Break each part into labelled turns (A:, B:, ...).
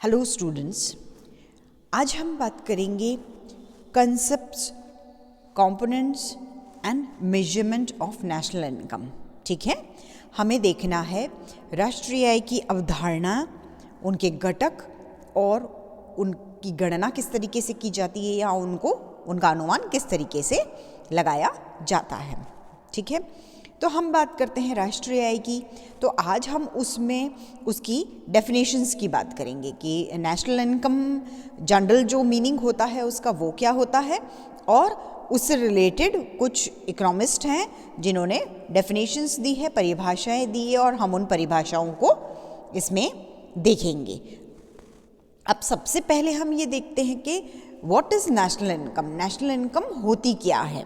A: Hello students, आज हम बात करेंगे concepts, components and measurement of national income. ठीक है, हमें देखना है राष्ट्रीय आय की अवधारणा, उनके घटक और उनकी गणना किस तरीके से की जाती है या उनका अनुमान किस तरीके से लगाया जाता है। ठीक है, तो हम बात करते हैं राष्ट्रीय आय की। तो आज हम उसमें उसकी डेफिनेशंस की बात करेंगे कि नेशनल इनकम जनरल जो मीनिंग होता है उसका वो क्या होता है, और उससे रिलेटेड कुछ इकोनॉमिस्ट हैं जिन्होंने डेफिनेशंस दी है, परिभाषाएं दी है, और हम उन परिभाषाओं को इसमें देखेंगे। अब सबसे पहले हम ये देखते हैं कि what is national income. National income होती क्या है।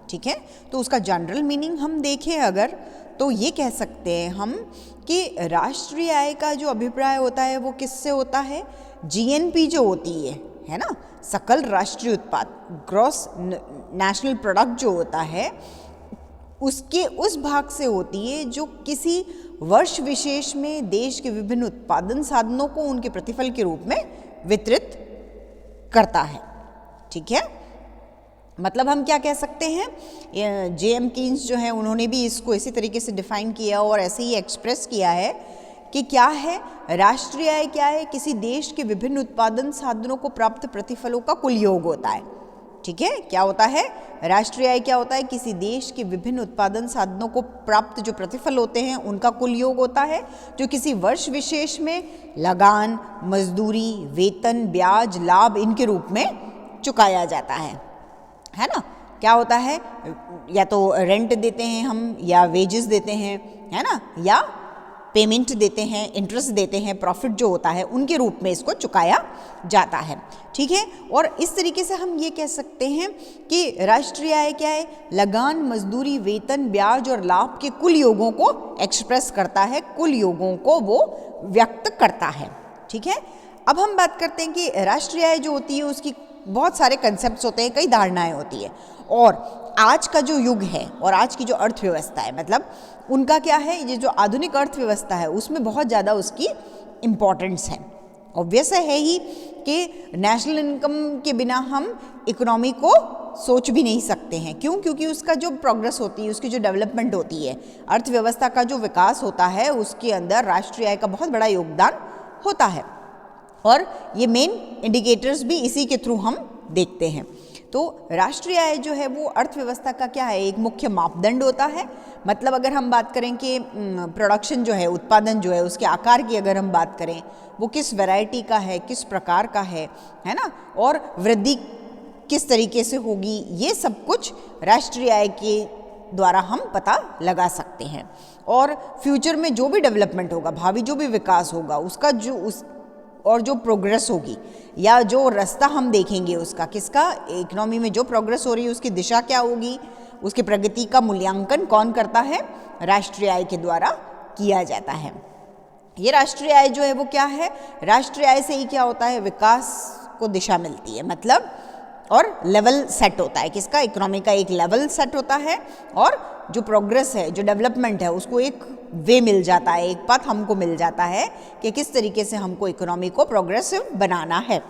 A: ठीक है, तो उसका जनरल मीनिंग हम देखें अगर, तो ये कह सकते हैं हम कि राष्ट्रीय आय का जो अभिप्राय होता है वो किससे होता है, जीएनपी जो होती है ना, सकल राष्ट्रीय उत्पाद, ग्रॉस नेशनल प्रोडक्ट जो होता है, उसके उस भाग से होती है जो किसी वर्ष विशेष में देश के विभिन्न उत्पादन साधनों को उनके प्रतिफल के रूप में वितरित करता है। ठीक है, मतलब हम क्या कह सकते हैं, J.M. कीन्स जो है उन्होंने भी इसको इसी तरीके से डिफाइन किया और ऐसे ही एक्सप्रेस किया है कि क्या है राष्ट्रीय आय, क्या है किसी देश के विभिन्न उत्पादन साधनों को प्राप्त प्रतिफलों का कुल योग होता है। ठीक है, क्या होता है राष्ट्रीय आय, क्या होता है किसी देश के विभिन्न उत्पादन साधनों को प्राप्त जो प्रतिफल होते हैं उनका कुल योग होता है, जो किसी वर्ष विशेष में लगान, मजदूरी, वेतन, ब्याज, लाभ इनके रूप में चुकाया जाता है ना। क्या होता है, या तो रेंट देते हैं हम, या वेजेस देते हैं, है ना, या पेमेंट देते हैं, इंटरेस्ट देते हैं, प्रॉफिट जो होता है उनके रूप में इसको चुकाया जाता है। ठीक है, और इस तरीके से हम ये कह सकते हैं कि राष्ट्रीय आय क्या है, लगान, मजदूरी, वेतन, ब्याज और लाभ के कुल योगों को एक्सप्रेस करता है, कुल योगों को वो व्यक्त करता है। ठीक है, अब हम बात करते हैं कि राष्ट्रीय आय जो होती है उसकी बहुत सारे कंसेप्ट्स होते हैं, कई धारणाएं होती है, और आज का जो युग है और आज की जो अर्थव्यवस्था है, मतलब उनका क्या है, ये जो आधुनिक अर्थव्यवस्था है उसमें बहुत ज़्यादा उसकी इम्पोर्टेंस है। ऑब्वियस है ही कि नेशनल इनकम के बिना हम इकोनॉमी को सोच भी नहीं सकते हैं। क्यों? क्योंकि उसका जो प्रोग्रेस होती है, उसकी जो डेवलपमेंट होती है, अर्थव्यवस्था का जो विकास होता है, उसके अंदर राष्ट्रीय आय का बहुत बड़ा योगदान होता है, और ये मेन इंडिकेटर्स भी इसी के थ्रू हम देखते हैं। तो राष्ट्रीय आय जो है वो अर्थव्यवस्था का क्या है, एक मुख्य मापदंड होता है। मतलब अगर हम बात करें कि प्रोडक्शन जो है, उत्पादन जो है, उसके आकार की अगर हम बात करें, वो किस वैरायटी का है, किस प्रकार का है ना, और वृद्धि किस तरीके से होगी, ये सब कुछ राष्ट्रीय आय के द्वारा हम पता लगा सकते हैं। और फ्यूचर में जो भी डेवलपमेंट होगा, भावी जो भी विकास होगा, उसका और जो प्रोग्रेस होगी या जो रास्ता हम देखेंगे उसका, किसका, इकोनॉमी में जो प्रोग्रेस हो रही है उसकी दिशा क्या होगी, उसकी प्रगति का मूल्यांकन कौन करता है, राष्ट्रीय आय के द्वारा किया जाता है। ये राष्ट्रीय आय जो है वो क्या है, राष्ट्रीय आय से ही क्या होता है, विकास को दिशा मिलती है, मतलब और लेवल सेट होता है, किसका, इकोनॉमी का एक लेवल सेट होता है, और जो प्रोग्रेस है, जो डेवलपमेंट है, उसको एक वे मिल जाता है, एक पथ हमको मिल जाता है कि किस तरीके से हमको इकोनॉमी को प्रोग्रेसिव बनाना है।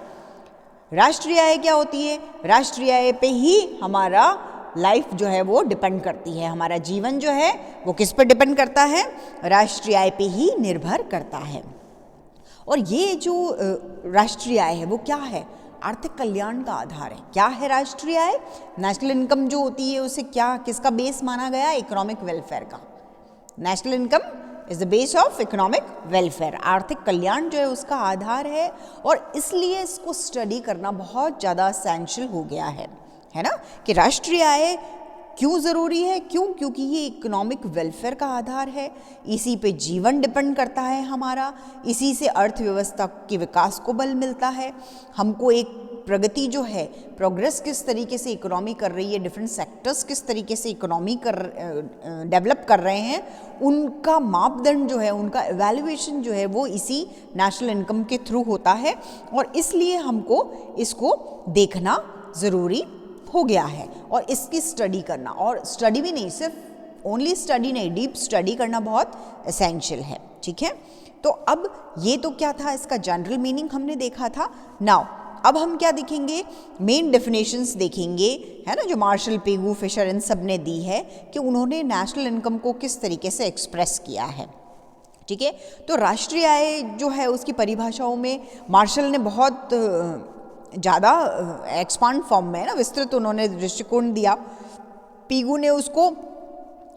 A: राष्ट्रीय आय क्या होती है, राष्ट्रीय आय पे ही हमारा लाइफ जो है वो डिपेंड करती है, हमारा जीवन जो है वो किस पर डिपेंड करता है, राष्ट्रीय आय पे ही निर्भर करता है। और ये जो राष्ट्रीय आय है वो क्या है, आर्थिक कल्याण का आधार है। क्या है राष्ट्रीय आय, नेशनल इनकम जो होती है उसे क्या, किसका बेस माना गया, इकोनॉमिक वेलफेयर का। National income is the base of economic welfare, आर्थिक कल्याण जो है उसका आधार है, और इसलिए इसको स्टडी करना बहुत ज़्यादा एसेंशियल हो गया है ना, कि राष्ट्रीय आय क्यों ज़रूरी है, क्यों, क्योंकि ये इकोनॉमिक वेलफेयर का आधार है, इसी पे जीवन डिपेंड करता है हमारा, इसी से अर्थव्यवस्था के विकास को बल मिलता है, हमको एक प्रगति जो है, प्रोग्रेस किस तरीके से इकोनॉमी कर रही है, डिफरेंट सेक्टर्स किस तरीके से इकोनॉमी डेवलप कर रहे हैं, उनका मापदंड जो है, उनका एवेल्युएशन जो है वो इसी नेशनल इनकम के थ्रू होता है, और इसलिए हमको इसको देखना ज़रूरी हो गया है, और इसकी स्टडी करना, और स्टडी भी नहीं, सिर्फ ओनली स्टडी नहीं, डीप स्टडी करना बहुत एसेंशियल है। ठीक है, तो अब ये तो क्या था, इसका जनरल मीनिंग हमने देखा था। नाउ अब हम क्या देखेंगे, मेन डेफिनेशंस देखेंगे, है ना, जो मार्शल, पेगू, फिशर इन सब ने दी है कि उन्होंने नेशनल इनकम को किस तरीके से एक्सप्रेस किया है। ठीक है, तो राष्ट्रीय आय जो है उसकी परिभाषाओं में मार्शल ने बहुत ज़्यादा एक्सपांड फॉर्म में, है ना, विस्तृत उन्होंने दृष्टिकोण दिया। पीगू ने उसको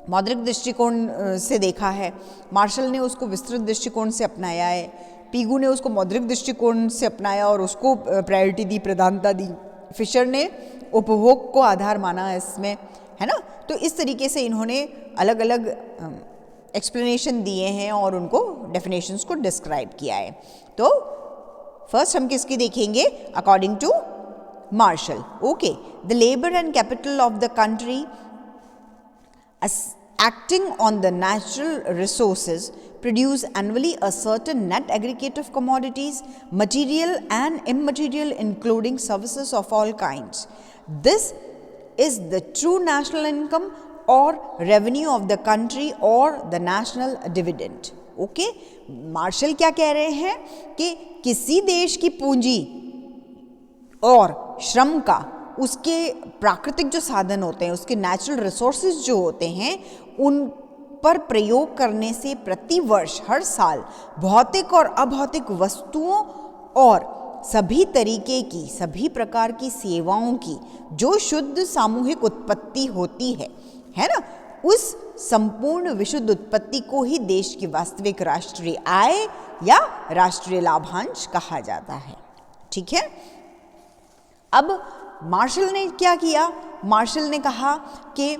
A: मौद्रिक दृष्टिकोण से देखा है, मार्शल ने उसको विस्तृत दृष्टिकोण से अपनाया है। पीगू ने उसको मौद्रिक दृष्टिकोण से अपनाया और उसको प्रायोरिटी दी, प्रधानता दी। फिशर ने उपभोग को आधार माना इसमें, है ना। तो इस तरीके से इन्होंने अलग अलग एक्सप्लेनेशन दिए हैं और उनको डेफिनेशंस को डिस्क्राइब किया है। तो फर्स्ट हम किसकी देखेंगे, according to Marshall. Okay, the labour and capital of the country acting on the natural resources produce annually a certain net aggregate of commodities, material and immaterial, including services of all kinds. This is the true national income or revenue of the country or the national dividend. Okay? Marshall क्या कह रहे हैं कि किसी देश की पूंजी और श्रम का, उसके प्राकृतिक जो साधन होते हैं, उसके नेचुरल रिसोर्सेज जो होते हैं, उन पर प्रयोग करने से प्रति वर्ष, हर साल भौतिक और अभौतिक वस्तुओं और सभी तरीके की, सभी प्रकार की सेवाओं की जो शुद्ध सामूहिक उत्पत्ति होती है ना, उस संपूर्ण विशुद्ध उत्पत्ति को ही देश की वास्तविक राष्ट्रीय आय या राष्ट्रीय लाभांश कहा जाता है। ठीक है, अब मार्शल ने क्या किया, मार्शल ने कहा कि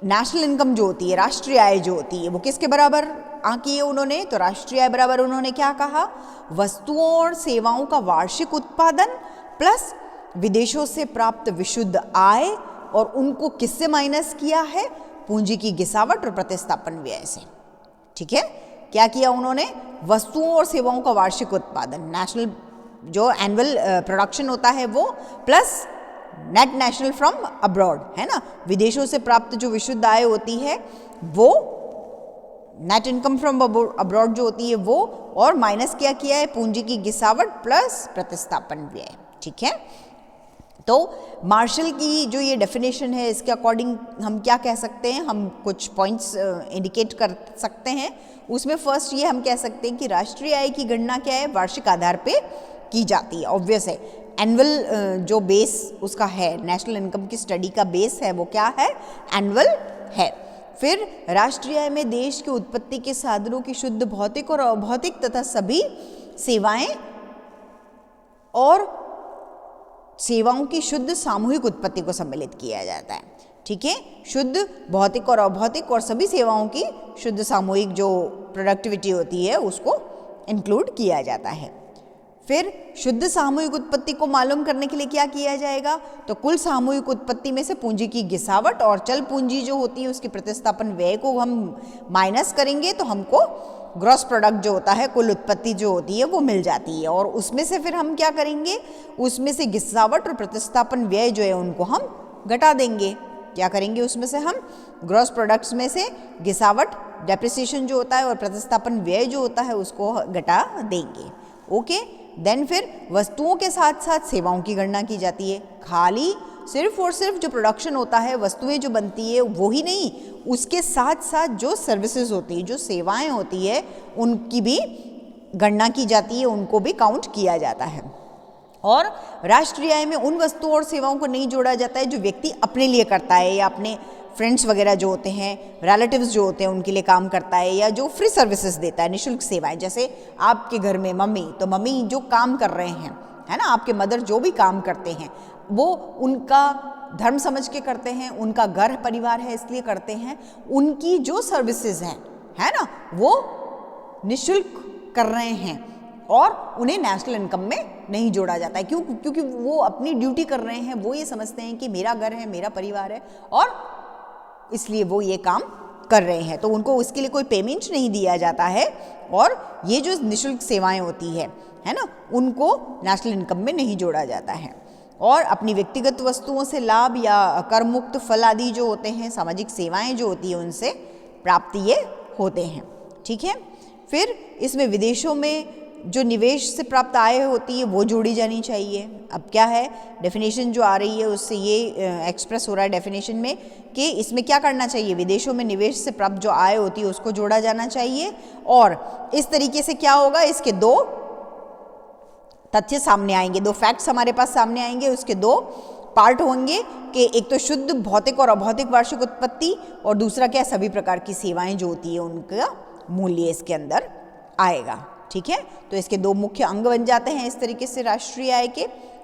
A: नेशनल इनकम जो होती है, राष्ट्रीय आय जो होती है, वो किसके बराबर आंकी है उन्होंने, तो राष्ट्रीय आय बराबर उन्होंने क्या कहा, वस्तुओं और सेवाओं का वार्षिक उत्पादन प्लस विदेशों से प्राप्त विशुद्ध आय, और उनको किससे माइनस किया है, पूंजी की गिसावट और प्रतिस्थापन व्यय से। ठीक है, क्या किया उन्होंने, वस्तुओं और सेवाओं का वार्षिक उत्पादन, नेशनल जो एनुअल प्रोडक्शन होता है वो, plus net national from abroad, है ना, विदेशों से प्राप्त जो विशुद्ध आय होती है वो, नेट इनकम फ्रॉम अब्रॉड जो होती है वो, और माइनस क्या किया है, पूंजी की गिसावट प्लस प्रतिस्थापन व्यय। ठीक है, तो मार्शल की जो ये डेफिनेशन है, इसके अकॉर्डिंग हम क्या कह सकते हैं, हम कुछ पॉइंट्स इंडिकेट कर सकते हैं। उसमें फर्स्ट ये हम कह सकते हैं कि राष्ट्रीय आय की गणना क्या है, वार्षिक आधार पे की जाती है। ऑब्वियस है, एनुअल जो बेस उसका है, नेशनल इनकम की स्टडी का बेस है वो क्या है, एनुअल है। फिर राष्ट्रीय आय में देश की उत्पत्ति के साधनों की शुद्ध भौतिक और अभौतिक तथा सभी सेवाएं और सेवाओं की शुद्ध सामूहिक उत्पत्ति को सम्मिलित किया जाता है। ठीक है, शुद्ध भौतिक और अभौतिक और सभी सेवाओं की शुद्ध सामूहिक जो प्रोडक्टिविटी होती है उसको इंक्लूड किया जाता है। फिर शुद्ध सामूहिक उत्पत्ति को मालूम करने के लिए क्या किया जाएगा, तो कुल सामूहिक उत्पत्ति में से पूंजी की गिसावट और चल पूंजी जो होती है उसकी प्रतिस्थापन व्यय को हम माइनस करेंगे तो हमको ग्रॉस प्रोडक्ट जो होता है, कुल उत्पत्ति जो होती है वो मिल जाती है। और उसमें से फिर हम क्या करेंगे, उसमें से गिसावट और प्रतिस्थापन व्यय जो है उनको हम घटा देंगे। क्या करेंगे, उसमें से हम ग्रॉस प्रोडक्ट्स में से गिसावट, डेप्रिसिएशन जो होता है और प्रतिस्थापन व्यय जो होता है उसको घटा देंगे। ओके, देन फिर वस्तुओं के साथ साथ सेवाओं की गणना की जाती है। खाली सिर्फ और सिर्फ जो प्रोडक्शन होता है, वस्तुएं जो बनती है वो ही नहीं, उसके साथ साथ जो सर्विसेज होती है, जो सेवाएं होती है, उनकी भी गणना की जाती है, उनको भी काउंट किया जाता है। और राष्ट्रीय आय में उन वस्तुओं और सेवाओं को नहीं जोड़ा जाता है जो व्यक्ति अपने लिए करता है या अपने फ्रेंड्स वगैरह जो होते हैं, रिलेटिव्स जो होते हैं उनके लिए काम करता है, या जो फ्री सर्विसेज देता है, निःशुल्क सेवाएं। जैसे आपके घर में मम्मी, तो मम्मी जो काम कर रहे हैं, है ना, आपके मदर जो भी काम करते हैं वो उनका धर्म समझ के करते हैं, उनका घर परिवार है इसलिए करते हैं, उनकी जो सर्विसेज हैं, है ना, वो निःशुल्क कर रहे हैं और उन्हें नेशनल इनकम में नहीं जोड़ा जाता है। क्यों? क्योंकि वो अपनी ड्यूटी कर रहे हैं, वो ये समझते हैं कि मेरा घर है, मेरा परिवार है और इसलिए वो ये काम कर रहे हैं, तो उनको उसके लिए कोई पेमेंट नहीं दिया जाता है। और ये जो निःशुल्क सेवाएं होती है ना, उनको नेशनल इनकम में नहीं जोड़ा जाता है। और अपनी व्यक्तिगत वस्तुओं से लाभ या कर मुक्त फल आदि जो होते हैं, सामाजिक सेवाएं जो होती है, उनसे प्राप्त ये होते हैं। ठीक है, फिर इसमें विदेशों में जो निवेश से प्राप्त आय होती है वो जोड़ी जानी चाहिए। अब क्या है, डेफिनेशन जो आ रही है उससे ये एक्सप्रेस हो रहा है डेफिनेशन में कि इसमें क्या करना चाहिए, विदेशों में निवेश से प्राप्त जो आय होती है उसको जोड़ा जाना चाहिए। और इस तरीके से क्या होगा, इसके दो तथ्य सामने आएंगे, दो फैक्ट्स हमारे पास सामने आएंगे, उसके दो पार्ट होंगे कि एक तो शुद्ध भौतिक और अभौतिक वार्षिक उत्पत्ति, और दूसरा क्या, सभी प्रकार की सेवाएं जो होती है उनका मूल्य इसके अंदर आएगा। ठीक है, तो इसके दो मुख्य अंग बन जाते हैं इस तरीके से राष्ट्रीय आय के,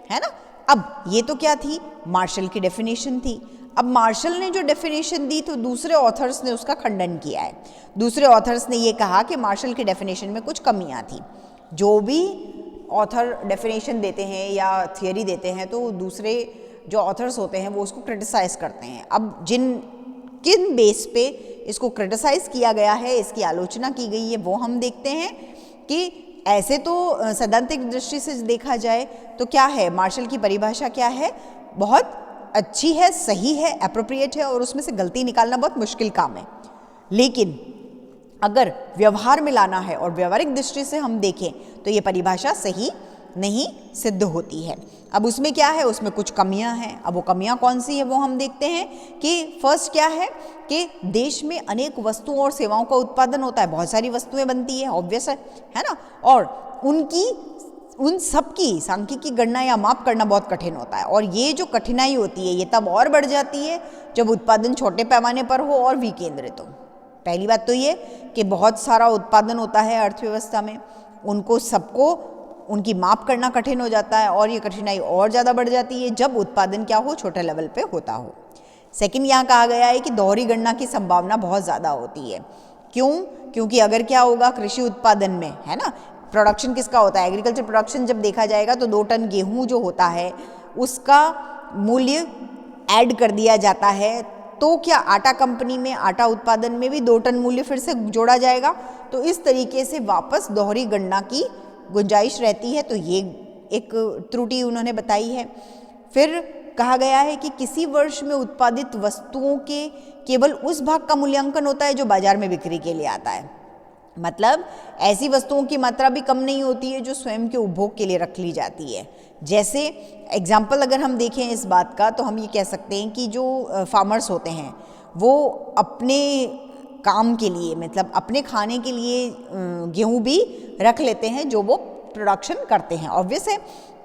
A: है ना। अब ये तो क्या थी, मार्शल की डेफिनेशन थी। अब मार्शल ने जो डेफिनेशन दी तो दूसरे ऑथर्स ने उसका खंडन किया है। दूसरे ऑथर्स ने ये कहा कि मार्शल की डेफिनेशन में कुछ कमियां थी। जो भी ऑथर डेफिनेशन देते हैं या थियरी देते हैं तो दूसरे जो ऑथर्स होते हैं वो उसको क्रिटिसाइज करते हैं। अब किन बेस पे इसको क्रिटिसाइज किया गया है, इसकी आलोचना की गई है, वो हम देखते हैं कि ऐसे तो सैद्धांतिक दृष्टि से देखा जाए तो क्या है, मार्शल की परिभाषा क्या है, बहुत अच्छी है, सही है, एप्रोप्रिएट है और उसमें से गलती निकालना बहुत मुश्किल काम है। लेकिन अगर व्यवहार में लाना है और व्यवहारिक दृष्टि से हम देखें तो ये परिभाषा सही नहीं सिद्ध होती है। अब उसमें क्या है, उसमें कुछ कमियां हैं। अब वो कमियां कौन सी है वो हम देखते हैं कि फर्स्ट क्या है कि देश में अनेक वस्तुओं और सेवाओं का उत्पादन होता है, बहुत सारी वस्तुएं बनती है, ऑब्वियस है ना, और उन सब की सांख्यिकी गणना या माप करना बहुत कठिन होता है। और ये जो कठिनाई होती है ये तब और बढ़ जाती है जब उत्पादन छोटे पैमाने पर हो और विकेंद्रित हो। पहली बात तो ये कि बहुत सारा उत्पादन होता है अर्थव्यवस्था में, उनको सबको उनकी माप करना कठिन हो जाता है और ये कठिनाई और ज़्यादा बढ़ जाती है जब उत्पादन क्या हो, छोटे लेवल पे होता हो। सेकंड, यहाँ कहा गया है कि दोहरी गणना की संभावना बहुत ज़्यादा होती है। क्यों? क्योंकि अगर क्या होगा कृषि उत्पादन में, है ना, प्रोडक्शन किसका होता है, एग्रीकल्चर प्रोडक्शन जब देखा जाएगा तो 2 टन गेहूँ जो होता है उसका मूल्य ऐड कर दिया जाता है, तो क्या आटा कंपनी में आटा उत्पादन में भी 2 टन मूल्य फिर से जोड़ा जाएगा? तो इस तरीके से वापस दोहरी गणना की गुंजाइश रहती है। तो ये एक त्रुटि उन्होंने बताई है। फिर कहा गया है कि किसी वर्ष में उत्पादित वस्तुओं के केवल उस भाग का मूल्यांकन होता है जो बाजार में बिक्री के लिए आता है। मतलब ऐसी वस्तुओं की मात्रा भी कम नहीं होती है जो स्वयं के उपभोग के लिए रख ली जाती है। जैसे एग्जाम्पल अगर हम देखें इस बात का तो हम ये कह सकते हैं कि जो फार्मर्स होते हैं वो अपने काम के लिए, मतलब अपने खाने के लिए गेहूँ भी रख लेते हैं जो वो प्रोडक्शन करते हैं। ऑब्वियस है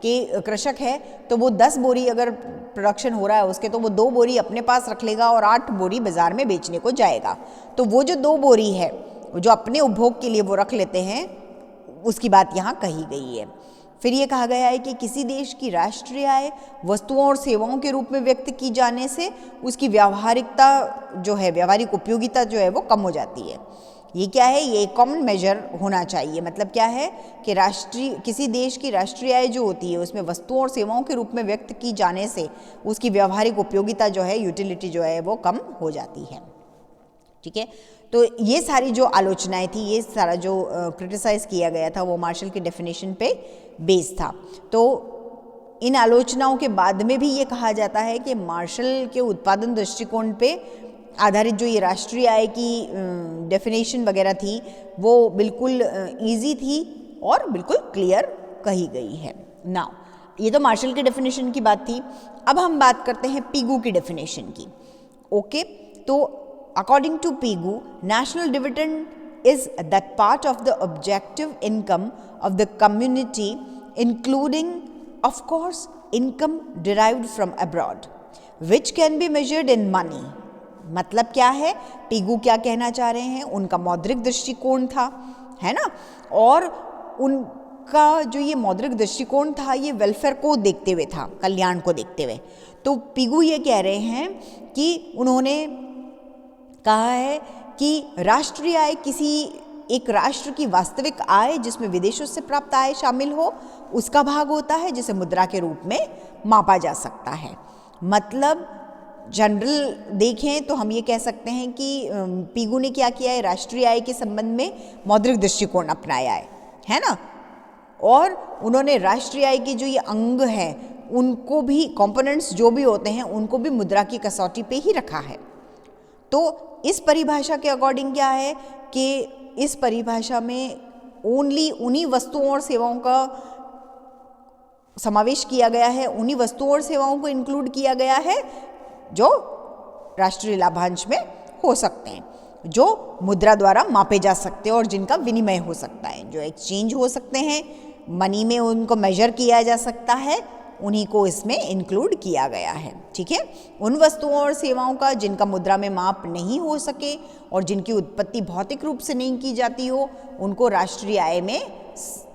A: कि कृषक है तो वो 10 बोरी अगर प्रोडक्शन हो रहा है उसके, तो वो 2 बोरी अपने पास रख लेगा और 8 बोरी बाजार में बेचने को जाएगा। तो वो जो 2 बोरी है जो अपने उपभोग के लिए वो रख लेते हैं, उसकी बात यहाँ कही गई है। फिर ये कहा गया है कि किसी देश की राष्ट्रीय आय वस्तुओं और सेवाओं के रूप में व्यक्त की जाने से उसकी व्यावहारिकता जो है, व्यावहारिक उपयोगिता जो है वो कम हो जाती है। ये क्या है, ये एक कॉमन मेजर होना चाहिए। मतलब क्या है कि किसी देश की राष्ट्रीय आय जो होती है उसमें वस्तुओं और सेवाओं के रूप में व्यक्त की जाने से उसकी व्यावहारिक उपयोगिता जो है, यूटिलिटी जो है वो कम हो जाती है। ठीक है, तो ये सारी जो आलोचनाएं थी, ये सारा जो क्रिटिसाइज किया गया था वो मार्शल की डेफिनेशन पे बेस था। तो इन आलोचनाओं के बाद में भी ये कहा जाता है कि मार्शल के उत्पादन दृष्टिकोण पे आधारित जो ये राष्ट्रीय आय की डेफिनेशन वगैरह थी वो बिल्कुल इजी थी और बिल्कुल क्लियर कही गई है। नाउ ये तो मार्शल की डेफिनेशन की बात थी। अब हम बात करते हैं पीगू की डेफिनेशन की। ओके, तो according to Pigou, national dividend is that part of the objective income of the community, including, of course, income derived from abroad, which can be measured in money. मतलब क्या है, Pigou क्या कहना चाह रहे हैं, उनका मौद्रिक दृष्टिकोण था, है ना, और उनका जो ये मौद्रिक दृष्टिकोण था ये वेलफेयर को देखते हुए था, कल्याण को देखते हुए। तो पीगू ये कह रहे हैं कि उन्होंने कहा है कि राष्ट्रीय आय किसी एक राष्ट्र की वास्तविक आय जिसमें विदेशों से प्राप्त आय शामिल हो उसका भाग होता है जिसे मुद्रा के रूप में मापा जा सकता है। मतलब जनरल देखें तो हम ये कह सकते हैं कि पीगू ने क्या किया है, राष्ट्रीय आय के संबंध में मौद्रिक दृष्टिकोण अपनाया है ना, और उन्होंने राष्ट्रीय आय के जो ये अंग हैं उनको भी, कंपोनेंट्स जो भी होते हैं उनको भी मुद्रा की कसौटी पे ही रखा है। तो इस परिभाषा के अकॉर्डिंग क्या है कि इस परिभाषा में ओनली उन्हीं वस्तुओं और सेवाओं का समावेश किया गया है, उन्हीं वस्तुओं और सेवाओं को इंक्लूड किया गया है जो राष्ट्रीय लाभांश में हो सकते हैं, जो मुद्रा द्वारा मापे जा सकते हैं और जिनका विनिमय हो सकता है, जो एक्सचेंज हो सकते हैं, मनी में उनको मेजर किया जा सकता है, उन्हीं को इसमें इंक्लूड किया गया है। ठीक है, उन वस्तुओं और सेवाओं का जिनका मुद्रा में माप नहीं हो सके और जिनकी उत्पत्ति भौतिक रूप से नहीं की जाती हो, उनको राष्ट्रीय आय में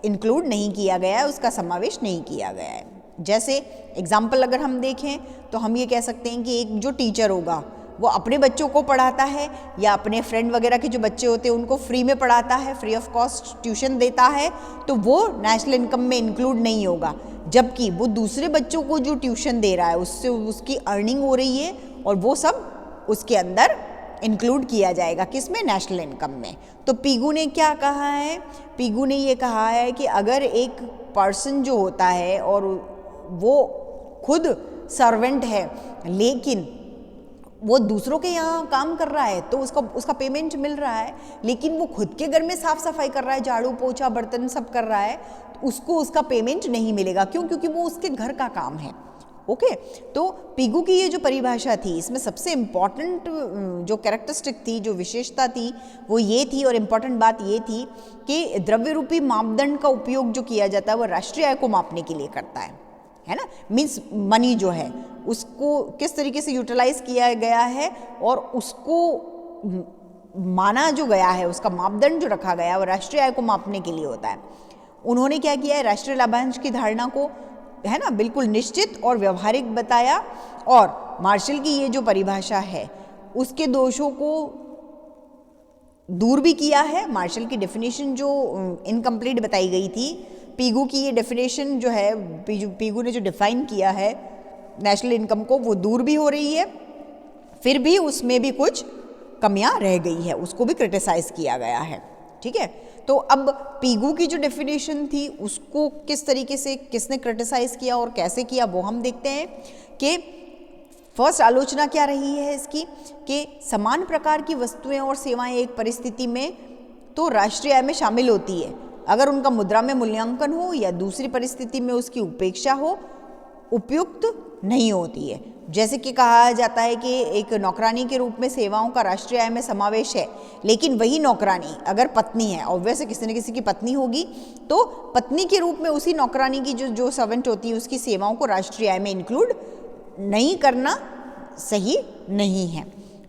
A: इंक्लूड नहीं किया गया है, उसका समावेश नहीं किया गया है। जैसे एग्जाम्पल अगर हम देखें तो हम ये कह सकते हैं कि एक जो टीचर होगा वो अपने बच्चों को पढ़ाता है या अपने फ्रेंड वगैरह के जो बच्चे होते हैं उनको फ्री में पढ़ाता है, फ्री ऑफ कॉस्ट ट्यूशन देता है, तो वो नेशनल इनकम में इंक्लूड नहीं होगा। जबकि वो दूसरे बच्चों को जो ट्यूशन दे रहा है उससे उसकी अर्निंग हो रही है और वो सब उसके अंदर इंक्लूड किया जाएगा, किसमें? नेशनल इनकम में। तो पीगू ने क्या कहा है? पीगू ने ये कहा है कि अगर एक पर्सन जो होता है और वो खुद सर्वेंट है लेकिन वो दूसरों के यहाँ काम कर रहा है तो उसका पेमेंट मिल रहा है, लेकिन वो खुद के घर में साफ सफाई कर रहा है, झाड़ू पोछा बर्तन सब कर रहा है, तो उसको उसका पेमेंट नहीं मिलेगा। क्यों? क्योंकि वो उसके घर का काम है। ओके, तो पीगू की ये जो परिभाषा थी इसमें सबसे इम्पॉर्टेंट जो कैरेक्टरिस्टिक थी, जो विशेषता थी, वो ये थी और इम्पॉर्टेंट बात ये थी कि द्रव्य रूपी मापदंड का उपयोग जो किया जाता है वो राष्ट्रीय आय को मापने के लिए करता है ना। मीन्स मनी जो है उसको किस तरीके से यूटिलाइज किया गया है और उसको माना जो गया है, उसका मापदंड जो रखा गया है वो राष्ट्रीय आय को मापने के लिए होता है। उन्होंने क्या किया है? राष्ट्रीय लाभांश की धारणा को, है ना, बिल्कुल निश्चित और व्यवहारिक बताया और मार्शल की ये जो परिभाषा है उसके दोषों को दूर भी किया है। मार्शल की डेफिनेशन जो इनकम्प्लीट बताई गई थी, पीगू की ये डेफिनेशन जो है, पीगू ने जो डिफाइन किया है नेशनल इनकम को, वो दूर भी हो रही है, फिर भी उसमें भी कुछ कमियां रह गई है, उसको भी क्रिटिसाइज किया गया है। ठीक है, तो अब पीगू की जो डेफिनेशन थी उसको किस तरीके से किसने क्रिटिसाइज किया और कैसे किया वो हम देखते हैं कि फर्स्ट आलोचना क्या रही है इसकी कि समान प्रकार की वस्तुएं और सेवाएं एक परिस्थिति में तो राष्ट्रीय आय में शामिल होती है अगर उनका मुद्रा में मूल्यांकन हो या दूसरी परिस्थिति में उसकी उपेक्षा हो, उपयुक्त नहीं होती है। जैसे कि कहा जाता है कि एक नौकरानी के रूप में सेवाओं का राष्ट्रीय आय में समावेश है, लेकिन वही नौकरानी अगर पत्नी है, ऑब्वियस किसी न किसी की पत्नी होगी, तो पत्नी के रूप में उसी नौकरानी की जो सर्वेंट होती है उसकी सेवाओं को राष्ट्रीय आय में इंक्लूड नहीं करना सही नहीं है।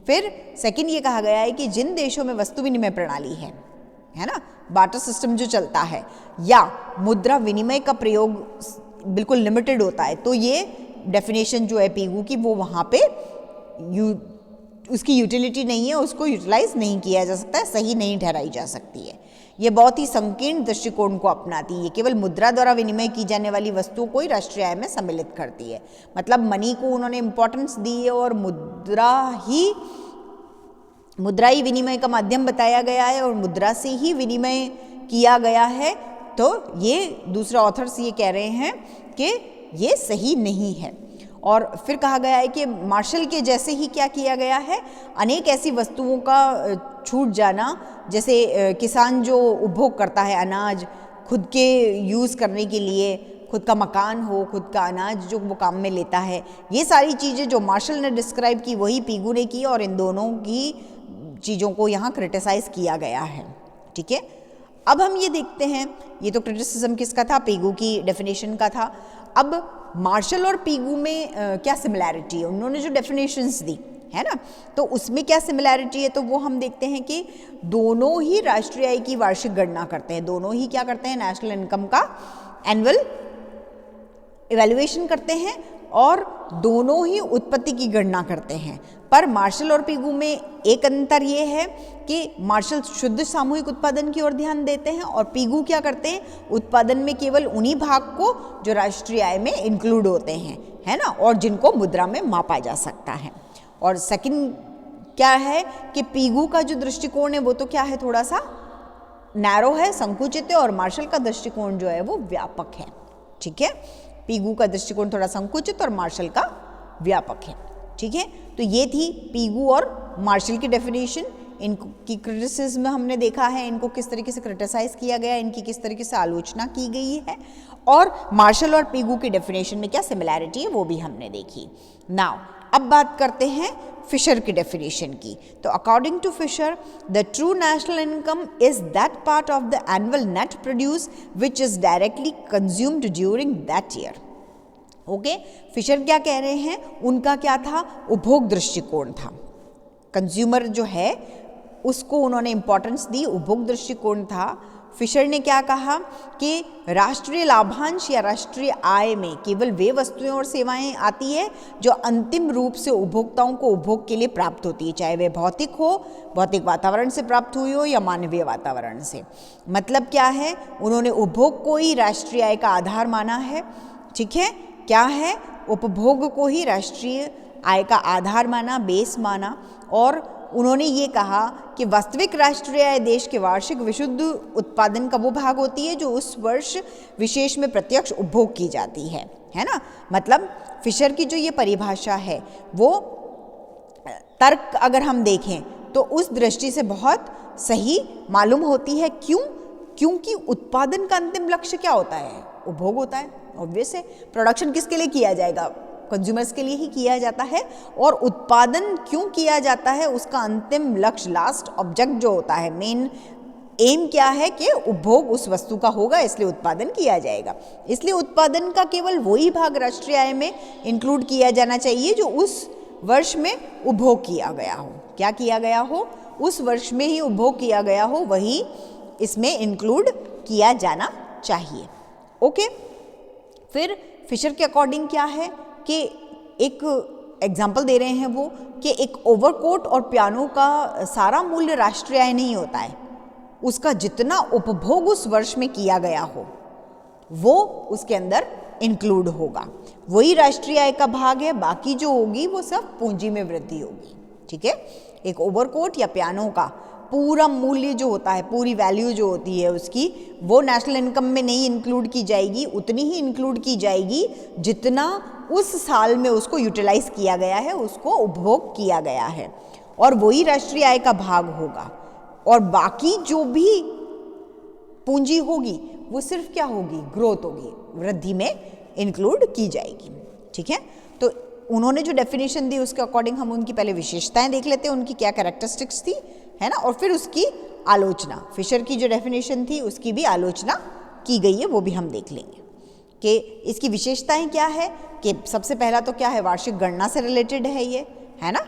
A: फिर सेकंड ये कहा गया है कि जिन देशों में वस्तु विनिमय प्रणाली है ना, बार्टर सिस्टम जो चलता है या मुद्रा विनिमय का प्रयोग बिल्कुल लिमिटेड होता है, तो ये डेफिनेशन जो है पीगू की वो वहाँ पे उसकी यूटिलिटी नहीं है, उसको यूटिलाइज नहीं किया जा सकता है, सही नहीं ठहराई जा सकती है। ये बहुत ही संकीर्ण दृष्टिकोण को अपनाती है, केवल मुद्रा द्वारा विनिमय की जाने वाली वस्तुओं को ही राष्ट्रीय आय में सम्मिलित करती है। मतलब मनी को उन्होंने इम्पोर्टेंस दी है और मुद्रा ही विनिमय का माध्यम बताया गया है और मुद्रा से ही विनिमय किया गया है। तो ये दूसरे ऑथर्स ये कह रहे हैं कि ये सही नहीं है। और फिर कहा गया है कि मार्शल के जैसे ही क्या किया गया है, अनेक ऐसी वस्तुओं का छूट जाना, जैसे किसान जो उपभोग करता है अनाज खुद के यूज़ करने के लिए, खुद का मकान हो, खुद का अनाज जो वो काम में लेता है, ये सारी चीज़ें जो मार्शल ने डिस्क्राइब की वही पीगू ने की और इन दोनों की चीज़ों को यहाँ क्रिटिसाइज़ किया गया है। ठीक है, अब हम ये देखते हैं, ये तो क्रिटिसिज्म किसका था? पीगू की डेफिनेशन का था। अब मार्शल और पीगू में क्या सिमिलैरिटी है? उन्होंने जो डेफिनेशंस दी है ना, तो उसमें क्या सिमिलैरिटी है? तो वो हम देखते हैं कि दोनों ही राष्ट्रीय आय की वार्षिक गणना करते हैं, दोनों ही क्या करते हैं? नेशनल इनकम का एनुअल इवैल्यूएशन करते हैं और दोनों ही उत्पत्ति की गणना करते हैं। पर मार्शल और पीगू में एक अंतर ये है कि मार्शल शुद्ध सामूहिक उत्पादन की ओर ध्यान देते हैं और पीगू क्या करते हैं? उत्पादन में केवल उन्हीं भाग को जो राष्ट्रीय आय में इंक्लूड होते हैं, है ना, और जिनको मुद्रा में मापा जा सकता है। और सेकंड क्या है कि पीगू का जो दृष्टिकोण है वो तो क्या है? थोड़ा सा नैरो है, संकुचित है, और मार्शल का दृष्टिकोण जो है वो व्यापक है। ठीक है, पीगू का दृष्टिकोण थोड़ा संकुचित और मार्शल का व्यापक है। ठीक है, तो ये थी पीगू और मार्शल की डेफिनेशन। इनकी क्रिटिसिज्म हमने देखा है, इनको किस तरीके से क्रिटिसाइज किया गया, इनकी किस तरीके से आलोचना की गई है, और मार्शल और पिगू की डेफिनेशन में क्या सिमिलैरिटी है वो भी हमने देखी। नाउ अब बात करते हैं फिशर की डेफिनेशन की। तो according to Fisher, the true national income is that part of the annual net produce which is directly consumed during that year. Okay, Fisher क्या कह रहे हैं, उनका क्या था, उपभोग दृष्टिकोण था। कंज्यूमर जो है उसको उन्होंने इंपॉर्टेंस दी, उपभोग दृष्टिकोण था। फिशर ने क्या कहा कि राष्ट्रीय लाभांश या राष्ट्रीय आय में केवल वे वस्तुएं और सेवाएं आती है जो अंतिम रूप से उपभोक्ताओं को उपभोग के लिए प्राप्त होती है, चाहे वे भौतिक हो, भौतिक वातावरण से प्राप्त हुई हो या मानवीय वातावरण से। मतलब क्या है, उन्होंने उपभोग को ही राष्ट्रीय आय का आधार माना है। ठीक है, क्या है, उपभोग को ही राष्ट्रीय आय का आधार माना, बेस माना। और उन्होंने ये कहा कि वास्तविक राष्ट्रीय आय देश के वार्षिक विशुद्ध उत्पादन का वो भाग होती है जो उस वर्ष विशेष में प्रत्यक्ष उपभोग की जाती है ना। मतलब फिशर की जो ये परिभाषा है वो तर्क अगर हम देखें तो उस दृष्टि से बहुत सही मालूम होती है। क्यों? क्योंकि उत्पादन का अंतिम लक्ष्य क्या होता है, उपभोग होता है। ऑब्वियस है, प्रोडक्शन किसके लिए किया जाएगा, कंज्यूमर्स के लिए ही किया जाता है। और उत्पादन क्यों किया जाता है, उसका अंतिम लक्ष्य, लास्ट ऑब्जेक्ट जो होता है, मेन एम क्या है कि उपभोग उस वस्तु का होगा, इसलिए उत्पादन किया जाएगा। इसलिए उत्पादन का केवल वही भाग राष्ट्रीय आय में इंक्लूड किया जाना चाहिए जो उस वर्ष में उपभोग किया गया हो। क्या किया गया हो, उस वर्ष में ही उपभोग किया गया हो, वही इसमें इंक्लूड किया जाना चाहिए। ओके, फिर फिशर के अकॉर्डिंग क्या है कि एक एग्जाम्पल दे रहे हैं वो कि एक ओवरकोट और पियानो का सारा मूल्य राष्ट्रीय आय नहीं होता है, उसका जितना उपभोग उस वर्ष में किया गया हो वो उसके अंदर इंक्लूड होगा, वही राष्ट्रीय आय का भाग है। बाकी जो होगी वो सब पूंजी में वृद्धि होगी। ठीक है, एक ओवरकोट या पियानो का पूरा मूल्य जो होता है, पूरी वैल्यू जो होती है उसकी, वो नेशनल इनकम में नहीं इंक्लूड की जाएगी, उतनी ही इंक्लूड की जाएगी जितना उस साल में उसको यूटिलाइज किया गया है, उसको उपभोग किया गया है, और वही राष्ट्रीय आय का भाग होगा। और बाकी जो भी पूंजी होगी वो सिर्फ क्या होगी, ग्रोथ होगी, वृद्धि में इंक्लूड की जाएगी। ठीक है, तो उन्होंने जो डेफिनेशन दी उसके अकॉर्डिंग हम उनकी पहले विशेषताएं देख लेते हैं, उनकी क्या कैरेक्टरिस्टिक्स थी, है ना, और फिर उसकी आलोचना। फिशर की जो डेफिनेशन थी उसकी भी आलोचना की गई है, वो भी हम देख लेंगे कि इसकी विशेषताएं क्या है। कि सबसे पहला तो क्या है, वार्षिक गणना से रिलेटेड है ये, है ना,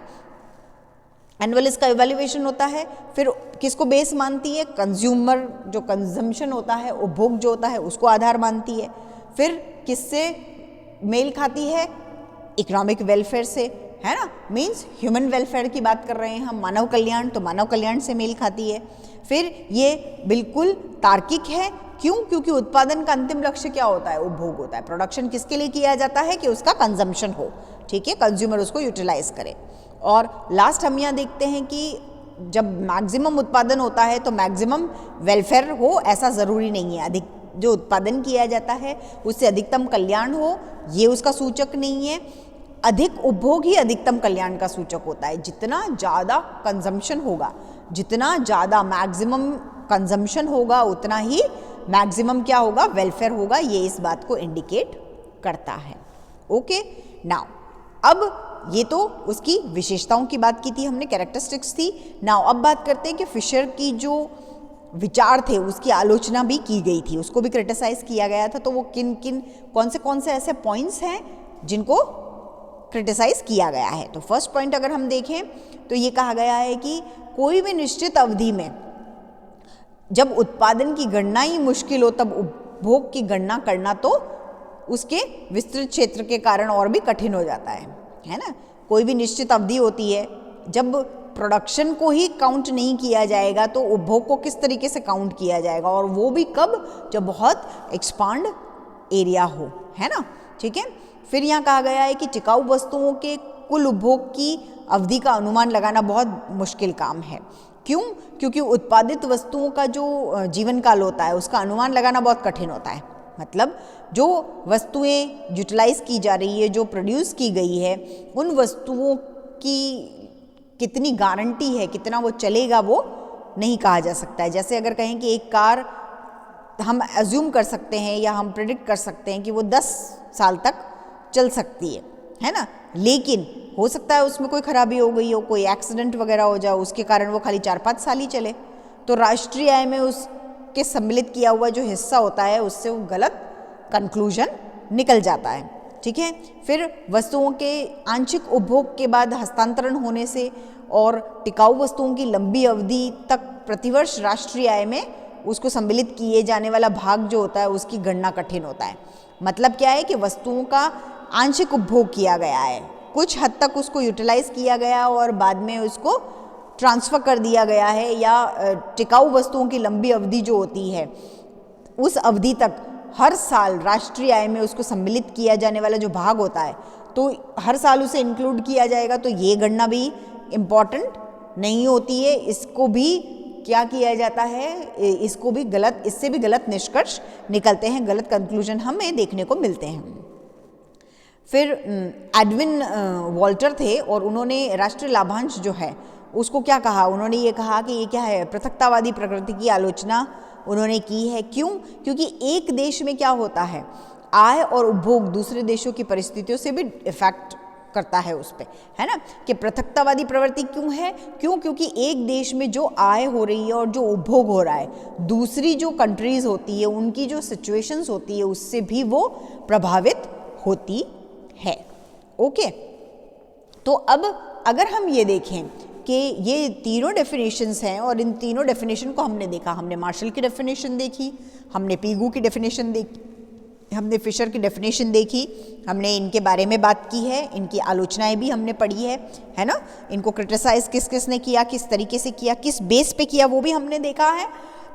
A: एनुअल इसका इवैल्यूएशन होता है। फिर किसको बेस मानती है, कंज्यूमर जो कंजम्पशन होता है, उपभोग जो होता है उसको आधार मानती है। फिर किससे मेल खाती है, इकोनॉमिक वेलफेयर से, है ना, मीन्स ह्यूमन वेलफेयर की बात कर रहे हैं हम, मानव कल्याण, तो मानव कल्याण से मेल खाती है। फिर ये बिल्कुल तार्किक है, क्यों? क्योंकि उत्पादन का अंतिम लक्ष्य क्या होता है, उपभोग होता है। प्रोडक्शन किसके लिए किया जाता है, कि उसका कंजम्पशन हो, ठीक है, कंज्यूमर उसको यूटिलाइज करे। और लास्ट हम यहाँ देखते हैं कि जब मैक्सिमम उत्पादन होता है तो मैक्सिमम वेलफेयर हो ऐसा ज़रूरी नहीं है, अधिक जो उत्पादन किया जाता है उससे अधिकतम कल्याण हो ये उसका सूचक नहीं है। अधिक उपभोग ही अधिकतम कल्याण का सूचक होता है। जितना ज़्यादा कंजम्पशन होगा, जितना ज़्यादा मैक्सिमम कंजम्पशन होगा, उतना ही मैक्सिमम क्या होगा, वेलफेयर होगा। ये इस बात को इंडिकेट करता है। ओके, नाउ अब ये तो उसकी विशेषताओं की बात की थी हमने, कैरेक्टरिस्टिक्स थी। नाउ अब बात करते हैं कि फिशर की जो विचार थे उसकी आलोचना भी की गई थी, उसको भी क्रिटिसाइज किया गया था। तो वो किन किन कौन से ऐसे पॉइंट्स हैं जिनको क्रिटिसाइज किया गया है। तो फर्स्ट पॉइंट अगर हम देखें तो ये कहा गया है कि कोई भी निश्चित अवधि में जब उत्पादन की गणना ही मुश्किल हो तब उपभोग की गणना करना तो उसके विस्तृत क्षेत्र के कारण और भी कठिन हो जाता है ना। कोई भी निश्चित अवधि होती है, जब प्रोडक्शन को ही काउंट नहीं किया जाएगा तो उपभोग को किस तरीके से काउंट किया जाएगा, और वो भी कब, जब बहुत एक्सपांड एरिया हो, है ना। ठीक है, फिर यहाँ कहा गया है कि टिकाऊ वस्तुओं के कुल उपभोग की अवधि का अनुमान लगाना बहुत मुश्किल काम है। क्यों? क्योंकि उत्पादित वस्तुओं का जो जीवन काल होता है उसका अनुमान लगाना बहुत कठिन होता है। मतलब जो वस्तुएं यूटिलाइज की जा रही है, जो प्रोड्यूस की गई है, उन वस्तुओं की कितनी गारंटी है, कितना वो चलेगा, वो नहीं कहा जा सकता है। जैसे अगर कहें कि एक कार हम अज्यूम कर सकते हैं या हम प्रेडिक्ट कर सकते हैं कि वो 10 साल तक चल सकती है ना, लेकिन हो सकता है उसमें कोई खराबी हो गई हो, कोई एक्सीडेंट वगैरह हो जाए, उसके कारण वो खाली 4-5 साल ही चले, तो राष्ट्रीय आय में उसके सम्मिलित किया हुआ जो हिस्सा होता है उससे वो गलत कंक्लूजन निकल जाता है। ठीक है, फिर वस्तुओं के आंशिक उपभोग के बाद हस्तांतरण होने से और टिकाऊ वस्तुओं की लंबी अवधि तक प्रतिवर्ष राष्ट्रीय आय में उसको सम्मिलित किए जाने वाला भाग जो होता है उसकी गणना कठिन होता है। मतलब क्या है कि वस्तुओं का आंशिक उपभोग किया गया है, कुछ हद तक उसको यूटिलाइज किया गया और बाद में उसको ट्रांसफ़र कर दिया गया है, या टिकाऊ वस्तुओं की लंबी अवधि जो होती है उस अवधि तक हर साल राष्ट्रीय आय में उसको सम्मिलित किया जाने वाला जो भाग होता है तो हर साल उसे इंक्लूड किया जाएगा, तो ये गणना भी इम्पॉर्टेंट नहीं होती है। इसको भी क्या किया जाता है, इसको भी गलत, इससे भी गलत निष्कर्ष निकलते हैं, गलत कंक्लूजन हमें देखने को मिलते हैं। फिर एडविन वॉल्टर थे और उन्होंने राष्ट्रीय लाभांश जो है उसको क्या कहा, उन्होंने ये कहा कि ये क्या है, पृथकतावादी प्रकृति की आलोचना उन्होंने की है। क्यों? क्योंकि एक देश में क्या होता है, आय और उपभोग दूसरे देशों की परिस्थितियों से भी इफेक्ट करता है उस पर, है ना, कि पृथकतावादी प्रवृत्ति क्यों है, क्योंकि एक देश में जो आय हो रही है और जो उपभोग हो रहा है दूसरी जो कंट्रीज होती है उनकी जो सिचुएशंस होती है उससे भी वो प्रभावित होती है। ओके, तो अब अगर हम ये देखें कि ये तीनों डेफिनेशंस हैं और इन तीनों डेफिनेशन को हमने देखा, हमने मार्शल की डेफिनेशन देखी, हमने पीगू की डेफिनेशन देखी, हमने फिशर की डेफिनेशन देखी, हमने इनके बारे में बात की है, इनकी आलोचनाएं भी हमने पढ़ी है ना, इनको क्रिटिसाइज किस किस ने किया, किस तरीके से किया, किस बेस पे किया, वो भी हमने देखा है।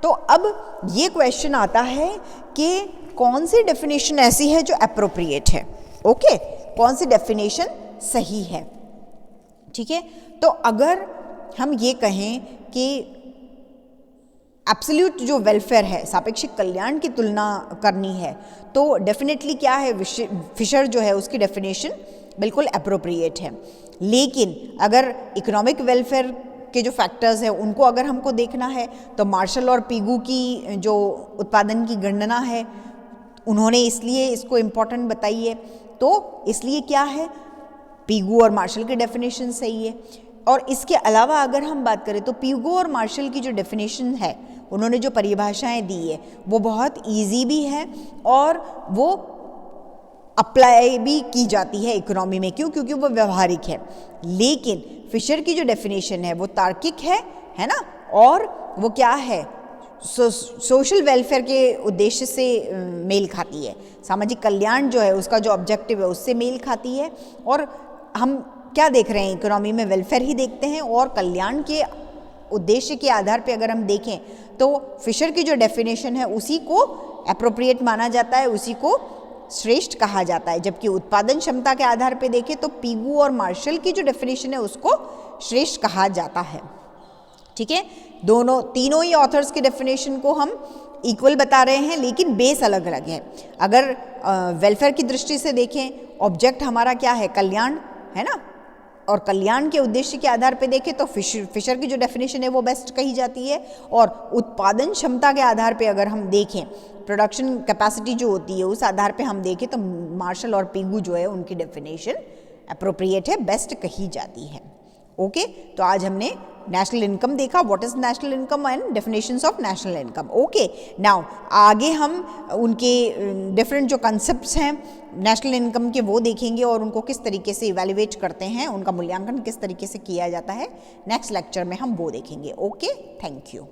A: तो अब ये क्वेश्चन आता है कि कौन सी डेफिनेशन ऐसी है जो अप्रोप्रिएट है, ओके, कौन सी डेफिनेशन सही है। ठीक है, तो अगर हम ये कहें कि एब्सोल्यूट जो वेलफेयर है, सापेक्षिक कल्याण की तुलना करनी है, तो डेफिनेटली क्या है, फिशर जो है उसकी डेफिनेशन बिल्कुल अप्रोप्रिएट है। लेकिन अगर इकोनॉमिक वेलफेयर के जो फैक्टर्स हैं उनको अगर हमको देखना है तो मार्शल और पीगू की जो उत्पादन की गणना है उन्होंने इसलिए इसको इम्पोर्टेंट बताई है, तो इसलिए क्या है, पीगू और मार्शल की डेफिनेशन सही है। और इसके अलावा अगर हम बात करें तो पीगू और मार्शल की जो डेफिनेशन है, उन्होंने जो परिभाषाएं दी है वो बहुत इजी भी है और वो अप्लाई भी की जाती है इकोनॉमी में। क्यों? क्योंकि वो व्यवहारिक है। लेकिन फिशर की जो डेफिनेशन है वो तार्किक है ना, और वो क्या है, सोशल वेलफेयर के उद्देश्य से मेल खाती है, सामाजिक कल्याण जो है उसका जो ऑब्जेक्टिव है उससे मेल खाती है। और हम क्या देख रहे हैं, इकोनॉमी में वेलफेयर ही देखते हैं, और कल्याण के उद्देश्य के आधार पे अगर हम देखें तो फिशर की जो डेफिनेशन है उसी को अप्रोप्रिएट माना जाता है, उसी को श्रेष्ठ कहा जाता है। जबकि उत्पादन क्षमता के आधार पे देखें तो पीगू और मार्शल की जो डेफिनेशन है उसको श्रेष्ठ कहा जाता है। ठीक है, तीनों ही ऑथर्स के डेफिनेशन को हम इक्वल बता रहे हैं, लेकिन बेस अलग अलग है। अगर वेलफेयर की दृष्टि से देखें, ऑब्जेक्ट हमारा क्या है, कल्याण, है ना, और कल्याण के उद्देश्य के आधार पे देखें तो फिशर की जो डेफिनेशन है वो बेस्ट कही जाती है। और उत्पादन क्षमता के आधार पे अगर हम देखें, प्रोडक्शन कैपेसिटी जो होती है उस आधार पे हम देखें तो मार्शल और पीगू जो है उनकी डेफिनेशन अप्रोप्रिएट है, बेस्ट कही जाती है। ओके, तो आज हमने नेशनल इनकम देखा, what is national income and definitions of national income. Okay, now आगे हम उनके डिफरेंट जो कंसेप्ट्स हैं नेशनल इनकम के वो देखेंगे और उनको किस तरीके से इवैल्यूएट करते हैं, उनका मूल्यांकन किस तरीके से किया जाता है, नेक्स्ट लेक्चर में हम वो देखेंगे। Okay, thank you.